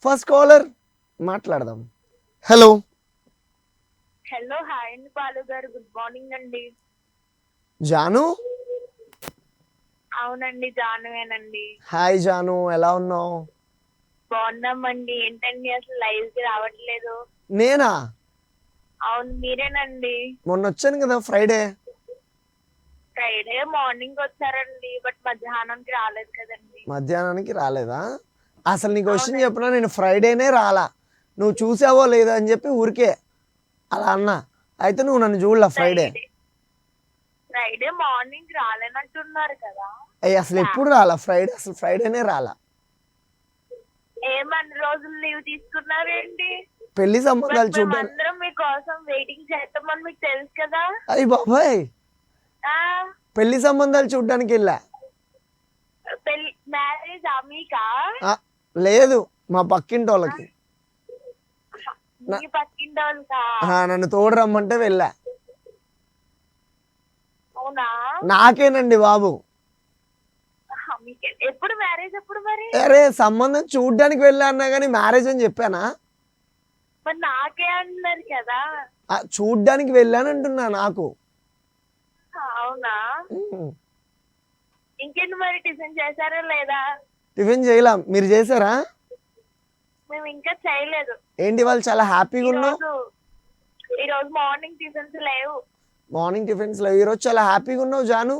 First caller మాట్లాడదాం. Hello hello, hi అండి బాలు గారు. గుడ్ మార్నింగ్ అండి. జాను. అవునండి, జానువేనండి. హాయ్ జాను, ఎలా ఉన్నావు? బాగున్నామండి. ఏంటండి అసలు లైవ్ కి రావట్లేదు? నేనా? అవును, మీరేనండి. మొన్న వచ్చాను కదా ఫ్రైడే. ఫ్రైడే మార్నింగ్ వచ్చారండి, బట్ మధ్యాహ్నానికి రాలేదు కదండి. మధ్యాహ్నానికి రాలేదా? అసలు నీకు క్వశ్చన్ అవునండి. చెప్పినా, నేను ఫ్రైడేనే రాలా. నువ్వు చూసావో లేదో అని చెప్పి ఊరికే అలా అన్నా. అయితే నువ్వు నన్ను చూడలా ఫ్రైడే. ఫ్రైడే మార్నింగ్ రాలేనట్టున్నారు కదా. అయ్యి అసలు ఎప్పుడు రాలా ఫ్రైడే, అసలు ఫ్రైడేనే రాలా. ఏమన్ని రోజులు లీవ్ తీసుకున్నారేంటి? పెళ్లి సంబంధాలు చూడ్డానికి. మేమందరం మీకోసం వెయిటింగ్ చేస్తామని మీకు తెలుసు కదా. అయ్యి బాబాయ్, ఆ పెళ్లి సంబంధాలు చూడ్డానికి వెళ్ళా. పెళ్లి మ్యారేజ్ మీకా? లేదు, మా పక్కింటి వాళ్ళకి. మీ పక్కింటి వాళ్ళకా? నన్ను తోడు రమ్మంటే వెళ్ళా. అవునా? నాకేనండి బాబు. ఎప్పుడు మ్యారేజ్? ఎప్పుడు మరి? అరే, సంబంధం చూడ్డానికి వెళ్ళా అన్నా కానీ మ్యారేజ్ అని చెప్పానా? మరి నాకే అన్నారు కదా. చూడ్డానికి వెళ్ళానంటున్నా. నాకు అవునా? ఇంకేంటి మరి, టిఫిన్ చేశారా లేదా? టిఫిన్ చేయలా, మీరు చేశారా? మేము ఇంకా చేయలేదు. ఏంటి వాళ్ళు చాలా హ్యాపీగా ఉన్నావు? ఈ రోజు మార్నింగ్ టిఫిన్స్ లేవు. మార్నింగ్ టిఫిన్స్ లేవు, ఈరోజు చాలా హ్యాపీగా ఉన్నావు జాను.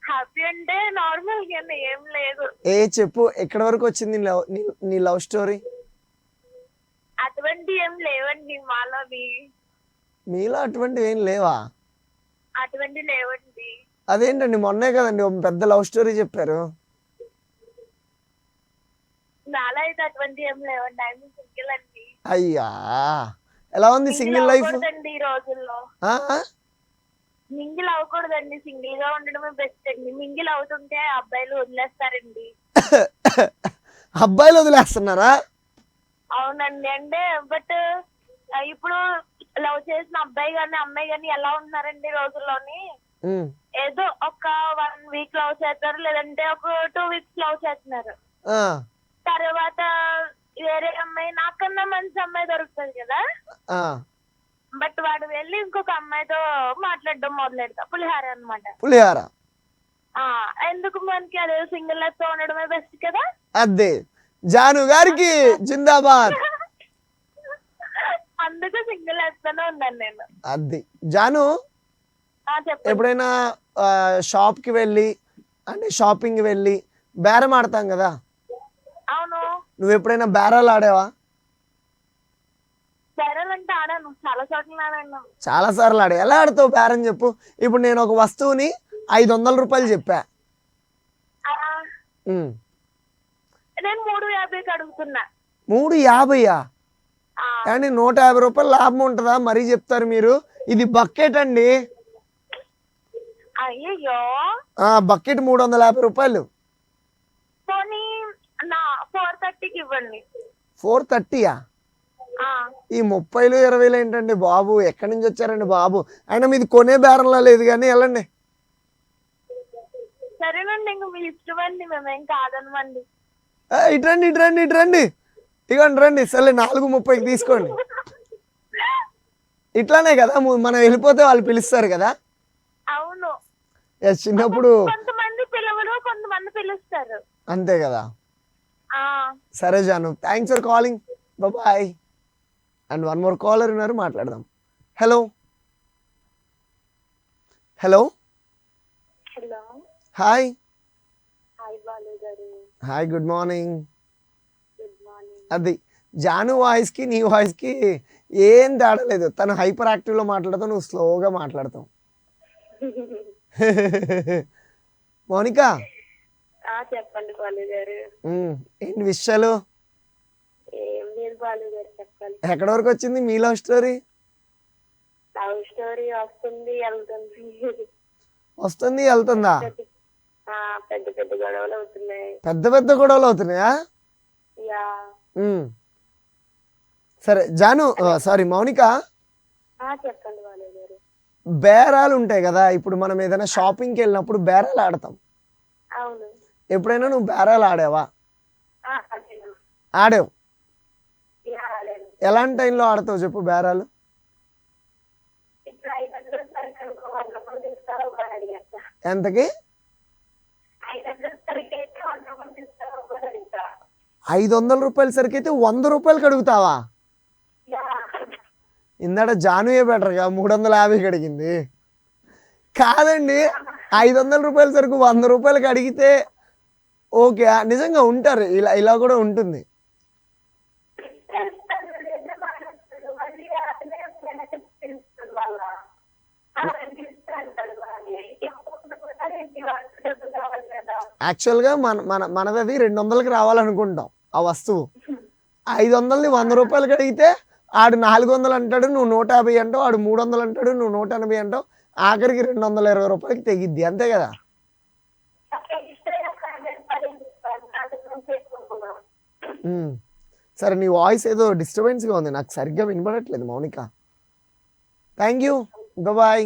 హ్యాపీ అంటే నార్మల్ గా ఏం లేదు. చెప్పు, ఎక్కడి వరకు వచ్చింది నీ లవ్ స్టోరీ? అటువంటి ఏం లేవండి మాలోవి. మీలో అటువంటివి ఏం లేవా? అటువంటి లేవండి. అదేంటండి, మొన్నే కదండి ఒక పెద్ద లవ్ స్టోరీ చెప్పారు. నాలో అయితే అటువంటి ఏం లేవండి. ఐ మీన్ సింగిల్ అండి. అయ్యా, ఎలా ఉంది సింగిల్ లైఫ్? ఈ రోజుల్లో మింగిల్ అవ్వకూడదండి, సింగిల్ గా ఉండడమే బెస్ట్ అండి. మింగిల్ అవుతుంటే అబ్బాయిలు వదిలేస్తారండి. అబ్బాయిలు వదిలేస్తున్నారా? అవునండి. అంటే బట్ ఇప్పుడు లవ్ చేసిన అబ్బాయి గాని అమ్మాయి గాని ఎలా ఉన్నారండి రోజుల్లోని? ఏదో ఒక 1 వీక్ లవ్ చేస్తారు, లేదంటే ఒక 2 వీక్స్ లవ్ చేస్తున్నారు. తర్వాత వేరే అమ్మాయి, నాకన్నా మంచి అమ్మాయి దొరుకుతుంది కదా, బట్ వాడు వెళ్ళి ఇంకొక అమ్మాయితో మాట్లాడడం మొదలెడతా. పులిహార అన్నమాట. పులిహార. ఎందుకు మనకి అదే సింగిల్ లైఫ్ తో ఉండడమే బెస్ట్ కదా. అదే జాను గారికి జిందాబాద్. అందుకు సింగిల్ లైఫ్ తోనే ఉన్నాను నేను. అది జాను, ఎప్పుడైనా షాప్ కి వెళ్ళి, అంటే షాపింగ్ వెళ్ళి బేరం ఆడతాం కదా. అవును. నువ్వు ఎప్పుడైనా బేరాలు ఆడావా? బేరాలు అంటే ఆడాను, చాలా చోట్ల ఆడాను. చాలా సార్లు ఆడా. ఎలా ఆడతావు బేరం చెప్పు. ఇప్పుడు నేను ఒక వస్తువుని 500 రూపాయలు చెప్పా, నేను 350కి అడుగుతున్నా. 350? కానీ 150 రూపాయలు లాభం ఉంటుందా? మరీ చెప్తారు మీరు. ఇది బకెట్ అండి. అయ్యో, బకెట్ 350 రూపాయలు. 430కి ఇవ్వండి. 430యా? ఈ 30లు 20లు ఏంటండి బాబు, ఎక్కడి నుంచి వచ్చారండి బాబు? అయినా మీది కొనే బేరంలా లేదు, కానీ వెళ్ళండి. సరేనండి, ఇంక మీ ఇష్టం అండి, మేమేం కాదనమండి. ఇట్రండి ఇట్రండి ఇట్రండి, ఇవ్వండి రండి. సరే 4:30కి తీసుకోండి. ఇట్లానే కదా మనం వెళ్ళిపోతే వాళ్ళు పిలుస్తారు కదా. అవును, చిన్నప్పుడు కొంతమంది పిలవరు, కొంతమంది పిలుస్తారు. అంతే కదా. సరే Janu, thanks for calling, bye. And 1 more caller ఉన్నారు, మాట్లాడదాం. Hello hello. Hello, hi. Hi Balu గారు. Hi, good morning. Good morning. అది జాను వాయిస్ కి నీ వాయిస్ కి ఏం తేడా లేదు. తను హైపర్ యాక్టివ్ లో మాట్లాడతావు, నువ్వు స్లోగా మాట్లాడతావు. మౌనిక, చెప్పండి బాలు గారు. ఏంటి విషయాలు? ఏం లేదు బాలు గారు, చెప్పాలి. ఎక్కడి వరకు వచ్చింది మీ లవ్ స్టోరీ? లవ్ స్టోరీ వస్తుంది వస్తుంది వెళ్తుందా? పెద్ద పెద్ద గొడవలు అవుతున్నాయి. పెద్ద పెద్ద గొడవలు అవుతున్నాయా? సరే జాను, సారీ మౌనిక, చెప్పండి బాలు గారు. బేరాలు ఉంటాయి కదా. ఇప్పుడు మనం ఏదైనా షాపింగ్కి వెళ్ళినప్పుడు బేరాలు ఆడతాం. అవును. ఎప్పుడైనా నువ్వు బేరాలు ఆడావా? ఆడావు. యా, ఆడాను. ఎలాంటి టైంలో ఆడతావు చెప్పు బేరాలు? ఇప్పుడు 500 సరికి అనుకో 100 రూపాయలు తీస్తారా ఒకటి అడిగేస్తా. ఎంతకి? 500 సరికి అయితే 100 రూపాయలు తీస్తారా ఒకటి అడుగుతా. 500 రూపాయల సరికి అయితే 100 రూపాయలకి అడుగుతావా? యా. ఇందాక జానుయే బెటర్గా 350కి అడిగింది. కాదండి, 500 రూపాయల సరుకు 100 రూపాయలకి అడిగితే ఓకే, నిజంగా ఉంటారు, ఇలా ఇలా కూడా ఉంటుంది. మళ్ళీ అతనే వెనక్కి పిలుస్తాడు వాళ్ళ. అలాంటి ఇస్తాడు వాళ్ళని. డబ్బులు కావాలి కదా. యాక్చువల్గా మనది అది 200కి రావాలనుకుంటాం ఆ వస్తువు. 500ని 100 రూపాయలకి అడిగితే ఆడు 400 అంటాడు, నువ్వు 150 అంటావు, ఆడు 300 అంటాడు, నువ్వు 180 అంటావు, ఆఖరికి 220 రూపాయలకి తెగిద్ది, అంతే కదా. సరే, నీ వాయిస్ ఏదో డిస్టర్బెన్స్గా ఉంది, నాకు సరిగ్గా వినపడట్లేదు మౌనిక. Thank you, bye.